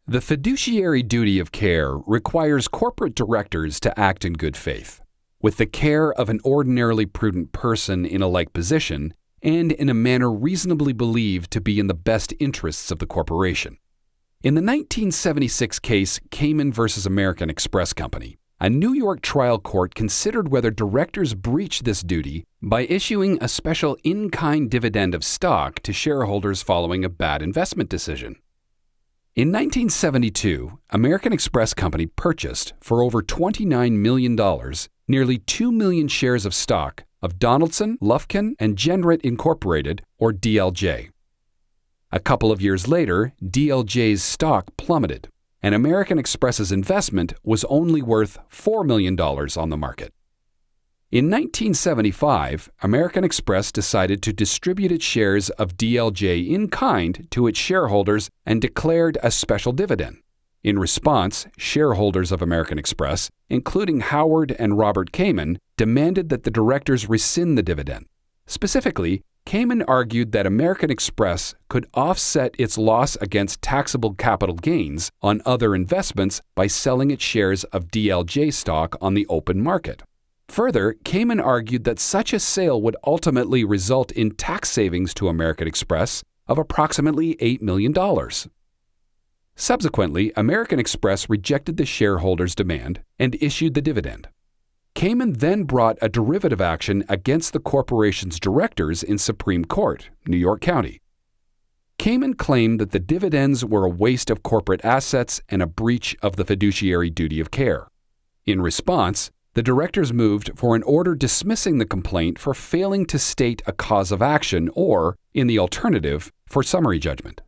The fiduciary duty of care requires corporate directors to act in good faith, with the care of an ordinarily prudent person in a like position and in a manner reasonably believed to be in the best interests of the corporation. In the 1976 case Cayman v. American Express Company, a New York trial court considered whether directors breached this duty by issuing a special in-kind dividend of stock to shareholders following a bad investment decision. In 1972, American Express Company purchased, for over $29 million, nearly 2 million shares of stock of Donaldson, Lufkin, and Jenrette Incorporated, or DLJ. A couple of years later, DLJ's stock plummeted, and American Express's investment was only worth $4 million on the market. In 1975, American Express decided to distribute its shares of DLJ in kind to its shareholders and declared a special dividend. In response, shareholders of American Express, including Howard and Robert Cayman, demanded that the directors rescind the dividend. Specifically, Cayman argued that American Express could offset its loss against taxable capital gains on other investments by selling its shares of DLJ stock on the open market. Further, Cayman argued that such a sale would ultimately result in tax savings to American Express of approximately $8 million. Subsequently, American Express rejected the shareholders' demand and issued the dividend. Cayman then brought a derivative action against the corporation's directors in Supreme Court, New York County. Cayman claimed that the dividends were a waste of corporate assets and a breach of the fiduciary duty of care. In response, the directors moved for an order dismissing the complaint for failing to state a cause of action or, in the alternative, for summary judgment.